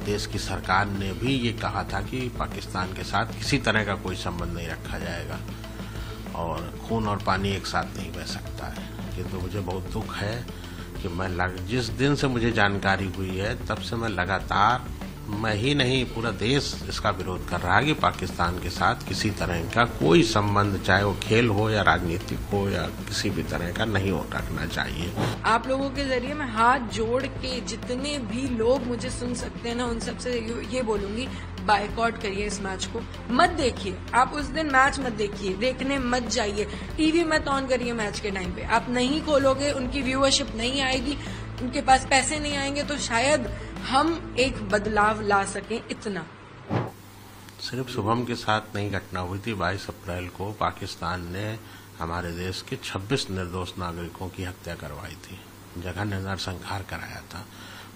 देश की सरकार ने भी ये कहा था कि पाकिस्तान के साथ किसी तरह का कोई संबंध नहीं रखा जाएगा और खून और पानी एक साथ नहीं बह सकता है। किंतु मुझे बहुत दुख है कि जिस दिन से मुझे जानकारी हुई है तब से मैं लगातार, मैं ही नहीं पूरा देश इसका विरोध कर रहा है कि पाकिस्तान के साथ किसी तरह का कोई संबंध, चाहे वो खेल हो या राजनीतिक हो या किसी भी तरह का, नहीं हो रखना चाहिए। आप लोगों के जरिए मैं हाथ जोड़ के जितने भी लोग मुझे सुन सकते हैं ना, उन सबसे ये बोलूंगी, बायकॉट करिए इस मैच को, मत देखिए। आप उस दिन मैच मत देखिए, देखने मत जाइए, टीवी मत ऑन करिए मैच के टाइम पे। आप नहीं खोलोगे, उनकी व्यूअरशिप नहीं आएगी, उनके पास पैसे नहीं आएंगे, तो शायद हम एक बदलाव ला सकें। इतना सिर्फ शुभम के साथ नहीं घटना हुई थी। 22 अप्रैल को पाकिस्तान ने हमारे देश के 26 निर्दोष नागरिकों की हत्या करवाई थी, जघन्य नरसंहार कराया था।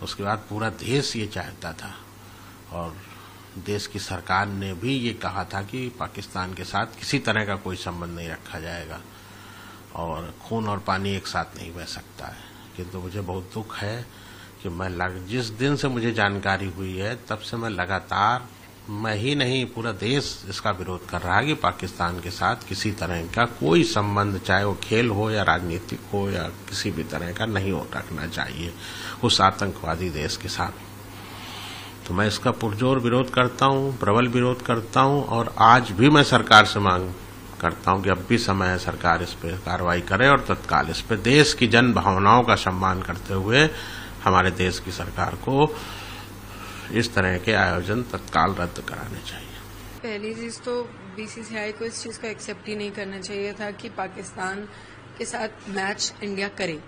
उसके बाद पूरा देश ये चाहता था और देश की सरकार ने भी ये कहा था कि पाकिस्तान के साथ किसी तरह का कोई संबंध नहीं रखा जाएगा और खून और पानी एक साथ नहीं बह सकता है। किंतु मुझे बहुत दुख है कि जिस दिन से मुझे जानकारी हुई है तब से मैं लगातार, मैं ही नहीं पूरा देश इसका विरोध कर रहा है कि पाकिस्तान के साथ किसी तरह का कोई संबंध, चाहे वो खेल हो या राजनीतिक हो या किसी भी तरह का, नहीं हो रखना चाहिए उस आतंकवादी देश के साथ। तो मैं इसका पुरजोर विरोध करता हूं, प्रबल विरोध करता हूं और आज भी मैं सरकार से मांग करता हूं कि अब भी समय है सरकार इस पर कार्रवाई करे और तत्काल इस पर देश की जन भावनाओं का सम्मान करते हुए हमारे देश की सरकार को इस तरह के आयोजन तत्काल रद्द कराने चाहिए। पहली चीज तो बीसीसीआई को इस चीज को एक्सेप्ट ही नहीं करना चाहिए था कि पाकिस्तान के साथ मैच इंडिया करे।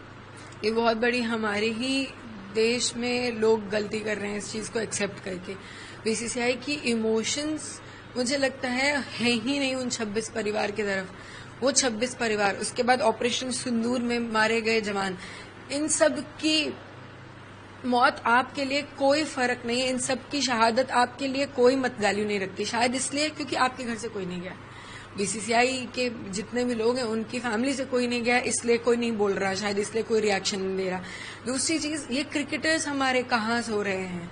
ये बहुत बड़ी हमारे ही देश में लोग गलती कर रहे हैं इस चीज को एक्सेप्ट करके। बीसीसीआई की इमोशंस मुझे लगता है ही नहीं उन 26 परिवार की तरफ। वो 26 परिवार, उसके बाद ऑपरेशन सिंदूर में मारे गए जवान, इन सब की मौत आपके लिए कोई फर्क नहीं है, इन सब की शहादत आपके लिए कोई मत वैल्यू नहीं रखती। शायद इसलिए क्योंकि आपके घर से कोई नहीं गया, बीसीसीआई के जितने भी लोग हैं उनकी फैमिली से कोई नहीं गया, इसलिए कोई नहीं बोल रहा, शायद इसलिए कोई रिएक्शन नहीं दे रहा। दूसरी चीज, ये क्रिकेटर्स हमारे कहाँ सो रहे हैं।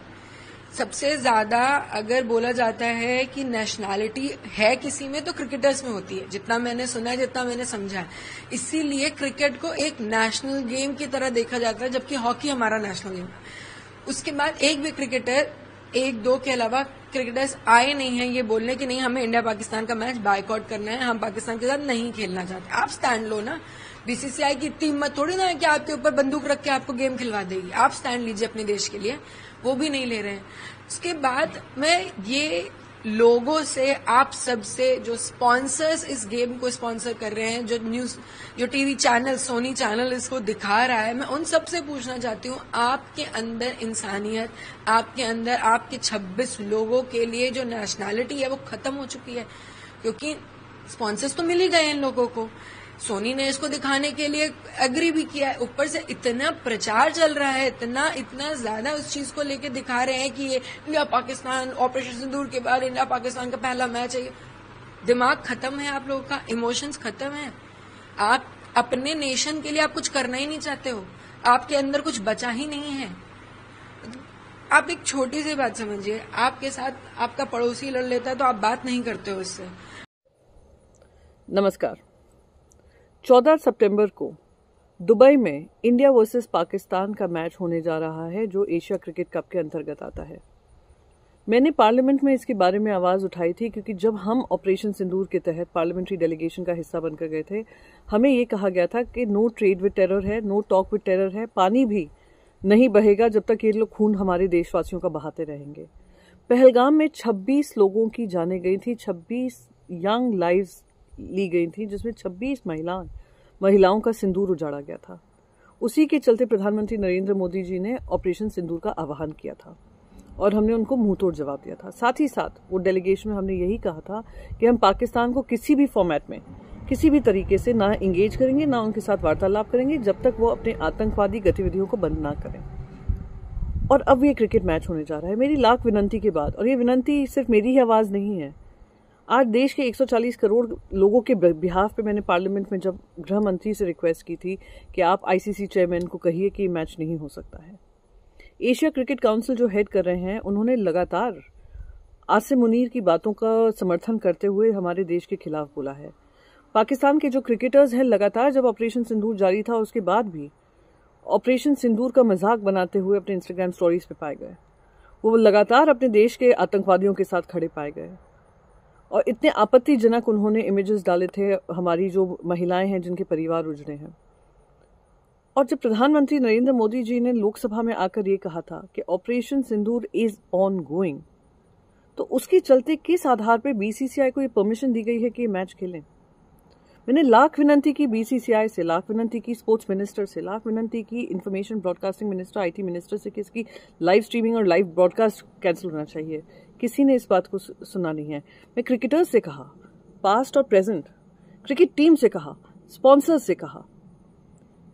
सबसे ज्यादा अगर बोला जाता है कि नेशनैलिटी है किसी में तो क्रिकेटर्स में होती है, जितना मैंने सुना है, जितना मैंने समझा है। इसीलिए क्रिकेट को एक नेशनल गेम की तरह देखा जाता है, जबकि हॉकी हमारा नेशनल गेम है। उसके बाद एक भी क्रिकेटर, एक दो के अलावा क्रिकेटर्स आए नहीं हैं ये बोलने कि नहीं हमें इंडिया पाकिस्तान का मैच बायकॉट करना है, हम पाकिस्तान के साथ नहीं खेलना चाहते। आप स्टैंड लो ना। बीसीसीआई की इतनी हिम्मत थोड़ी ना है कि आपके ऊपर बंदूक रख के आपको गेम खिलवा देगी। आप स्टैंड लीजिए अपने देश के लिए, वो भी नहीं ले रहे हैं। उसके बाद मैं ये लोगों से, आप सबसे, जो स्पॉन्सर्स इस गेम को स्पॉन्सर कर रहे हैं, जो टीवी चैनल, सोनी चैनल इसको दिखा रहा है, मैं उन सबसे पूछना चाहती हूँ, आपके अंदर इंसानियत, आपके अंदर आपके 26 लोगों के लिए जो नेशनैलिटी है वो खत्म हो चुकी है। क्योंकि स्पॉन्सर्स तो मिल ही गए इन लोगों को, सोनी ने इसको दिखाने के लिए एग्री भी किया है, ऊपर से इतना प्रचार चल रहा है, इतना ज्यादा उस चीज को लेके दिखा रहे हैं कि ये इंडिया पाकिस्तान, ऑपरेशन सिंदूर के बाद इंडिया पाकिस्तान का पहला मैच है। दिमाग खत्म है आप लोगों का, इमोशंस खत्म है। आप अपने नेशन के लिए आप कुछ करना ही नहीं चाहते हो, आपके अंदर कुछ बचा ही नहीं है। आप एक छोटी सी बात समझिए, आपके साथ आपका पड़ोसी लड़ लेता है तो आप बात नहीं करते हो इससे। नमस्कार। 14 सितंबर को दुबई में इंडिया वर्सेस पाकिस्तान का मैच होने जा रहा है, जो एशिया क्रिकेट कप के अंतर्गत आता है। मैंने पार्लियामेंट में इसके बारे में आवाज उठाई थी, क्योंकि जब हम ऑपरेशन सिंदूर के तहत पार्लियामेंट्री डेलीगेशन का हिस्सा बनकर गए थे, हमें ये कहा गया था कि नो ट्रेड विद टेरर है, नो टॉक विद टेरर है, पानी भी नहीं बहेगा जब तक ये लोग खून हमारे देशवासियों का बहाते रहेंगे। पहलगाम में 26 लोगों की जाने गई थी, 26 यंग लाइव्स ली गई थी, जिसमें 26 महिलाओं का सिंदूर उजाड़ा गया था। उसी के चलते प्रधानमंत्री नरेंद्र मोदी जी ने ऑपरेशन सिंदूर का आह्वान किया था और हमने उनको मुंहतोड़ जवाब दिया था। साथ ही साथ वो डेलीगेशन में हमने यही कहा था कि हम पाकिस्तान को किसी भी फॉर्मेट में, किसी भी तरीके से ना इंगेज करेंगे, ना उनके साथ वार्तालाप करेंगे, जब तक वो अपने आतंकवादी गतिविधियों को बंद ना करें। और अब ये क्रिकेट मैच होने जा रहा है। मेरी लाख विनंती के बाद, और ये विनंती सिर्फ मेरी ही आवाज नहीं है, आज देश के 140 करोड़ लोगों के बिहाफ पे मैंने पार्लियामेंट में जब गृह मंत्री से रिक्वेस्ट की थी कि आप आईसीसी चेयरमैन को कहिए कि मैच नहीं हो सकता है। एशिया क्रिकेट काउंसिल जो हेड कर रहे हैं, उन्होंने लगातार आसिम मुनीर की बातों का समर्थन करते हुए हमारे देश के खिलाफ बोला है। पाकिस्तान के जो क्रिकेटर्स हैं लगातार जब ऑपरेशन सिंदूर जारी था उसके बाद भी ऑपरेशन सिंदूर का मजाक बनाते हुए अपने इंस्टाग्राम स्टोरीज पे पाए गए। वो लगातार अपने देश के आतंकवादियों के साथ खड़े पाए गए और इतने आपत्तिजनक उन्होंने इमेजेस डाले थे हमारी जो महिलाएं हैं जिनके परिवार उजड़े हैं। और जब प्रधानमंत्री नरेंद्र मोदी जी ने लोकसभा में आकर ये कहा था कि operation Sindoor is on going, तो उसके चलते किस आधार पर बीसीसीआई को ये परमिशन दी गई है कि ये मैच खेलें। मैंने लाख विनंती की बीसीसीआई से, लाख विनंती की स्पोर्ट्स मिनिस्टर से, लाख विनंती की information broadcasting minister, IT minister से कि इसकी लाइव स्ट्रीमिंग और लाइव ब्रॉडकास्ट कैंसिल होना चाहिए। किसी ने इस बात को सुना नहीं है। मैं क्रिकेटर्स से कहा, पास्ट और प्रेजेंट, क्रिकेट टीम से कहा, स्पॉन्सर्स से कहा,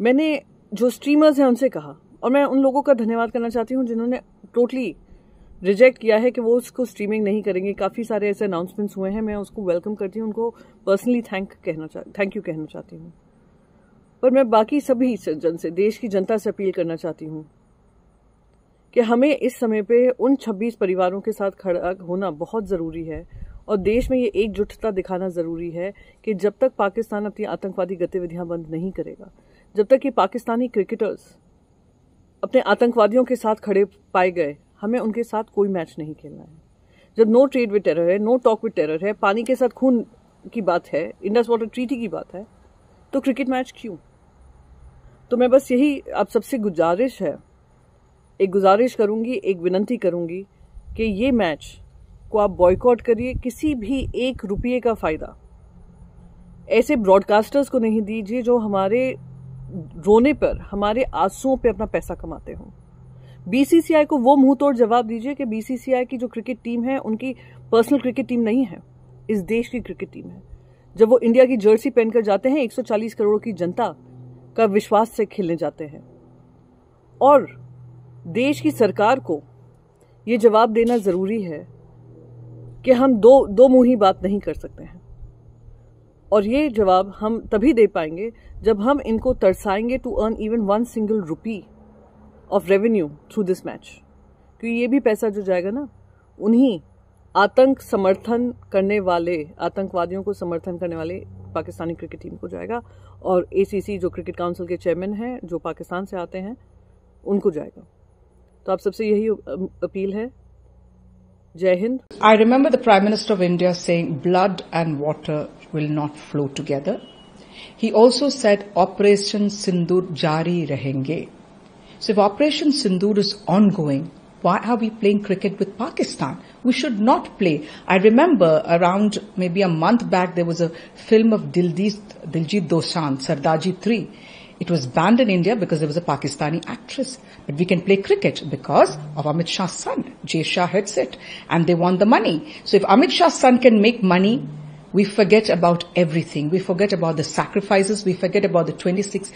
मैंने जो स्ट्रीमर्स हैं उनसे कहा, और मैं उन लोगों का धन्यवाद करना चाहती हूँ जिन्होंने टोटली रिजेक्ट किया है कि वो उसको स्ट्रीमिंग नहीं करेंगे। काफ़ी सारे ऐसे अनाउंसमेंट्स हुए हैं, मैं उसको वेलकम करती हूँ, उनको पर्सनली थैंक यू कहना चाहती हूँ। पर मैं बाकी सभी जन से, देश की जनता से अपील करना चाहती हूँ कि हमें इस समय पे उन 26 परिवारों के साथ खड़ा होना बहुत ज़रूरी है और देश में ये एकजुटता दिखाना ज़रूरी है कि जब तक पाकिस्तान अपनी आतंकवादी गतिविधियां बंद नहीं करेगा, जब तक ये पाकिस्तानी क्रिकेटर्स अपने आतंकवादियों के साथ खड़े पाए गए, हमें उनके साथ कोई मैच नहीं खेलना है। जब नो ट्रेड विद टेरर है, नो टॉक विद टेरर है, पानी के साथ खून की बात है, इंडस वाटर ट्रीटी की बात है, तो क्रिकेट मैच क्यों? तो मैं बस यही आप सबसे गुजारिश करूंगी, एक विनंती करूंगी कि ये मैच को आप बॉयकॉट करिए। किसी भी एक रुपये का फायदा ऐसे ब्रॉडकास्टर्स को नहीं दीजिए जो हमारे रोने पर, हमारे आंसुओं पे अपना पैसा कमाते हों। बीसीसीआई को वो मुंह तोड़ जवाब दीजिए कि बीसीसीआई की जो क्रिकेट टीम है उनकी पर्सनल क्रिकेट टीम नहीं है, इस देश की क्रिकेट टीम है। जब वो इंडिया की जर्सी पहनकर जाते हैं, 140 करोड़ की जनता का विश्वास से खेलने जाते हैं। और देश की सरकार को ये जवाब देना जरूरी है कि हम दो मुंही बात नहीं कर सकते हैं, और ये जवाब हम तभी दे पाएंगे जब हम इनको तरसाएंगे to earn even 1 single rupee of revenue through this match. क्योंकि ये भी पैसा जो जाएगा ना, उन्हीं आतंकवादियों को समर्थन करने वाले पाकिस्तानी क्रिकेट टीम को जाएगा, और एसीसी जो क्रिकेट काउंसिल के चेयरमैन हैं जो पाकिस्तान से आते हैं उनको जाएगा। तो आप सबसे यही अपील है। जय Hind. I remember the Prime Minister of India saying blood and water will not flow together. He also said Operation Sindoor jari rahenge. So if Operation Sindoor is ongoing, why are we playing cricket with Pakistan? We should not play. I remember around maybe a month back there was a film of Diljit Dosanjh, Sardaji 3. It was banned in India because there was a Pakistani actress. But we can play cricket because of Amit Shah's son. Jay Shah heads it. And they want the money. So if Amit Shah's son can make money, we forget about everything. We forget about the sacrifices. We forget about the 26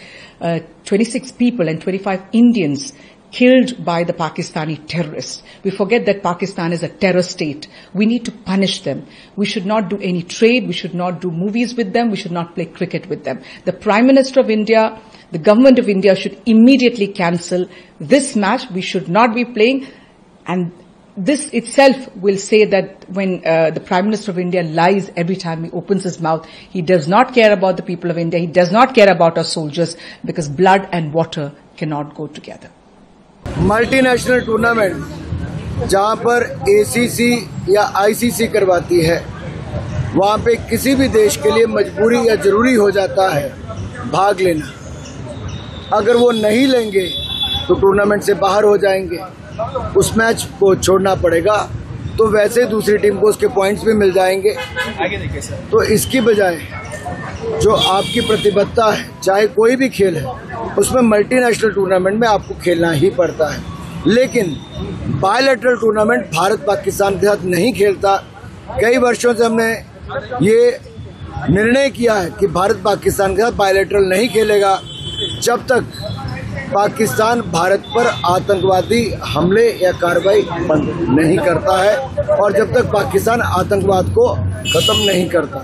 people and 25 Indians killed by the Pakistani terrorists. We forget that Pakistan is a terror state. We need to punish them. We should not do any trade. We should not do movies with them. We should not play cricket with them. The Prime Minister of India, the government of India should immediately cancel this match. We should not be playing. And this itself will say that when the Prime Minister of India lies every time he opens his mouth, he does not care about the people of India. He does not care about our soldiers, because blood and water cannot go together. Multinational tournament जहां पर ACC या ICC करवाती है, वहां पे किसी भी देश के लिए मजबूरी या जरूरी हो जाता है भाग लेना। अगर वो नहीं लेंगे तो टूर्नामेंट से बाहर हो जाएंगे, उस मैच को छोड़ना पड़ेगा। तो वैसे दूसरी टीम को उसके पॉइंट्स भी मिल जाएंगे। तो इसकी बजाय जो आपकी प्रतिबद्धता है, चाहे कोई भी खेल है, उसमें मल्टीनेशनल टूर्नामेंट में आपको खेलना ही पड़ता है। लेकिन बायलैटरल टूर्नामेंट भारत पाकिस्तान के साथ नहीं खेलता। कई वर्षों से हमने ये निर्णय किया है कि भारत पाकिस्तान के साथ बायलैटरल नहीं खेलेगा जब तक पाकिस्तान भारत पर आतंकवादी हमले या कार्रवाई बंद नहीं करता है, और जब तक पाकिस्तान आतंकवाद को खत्म नहीं करता।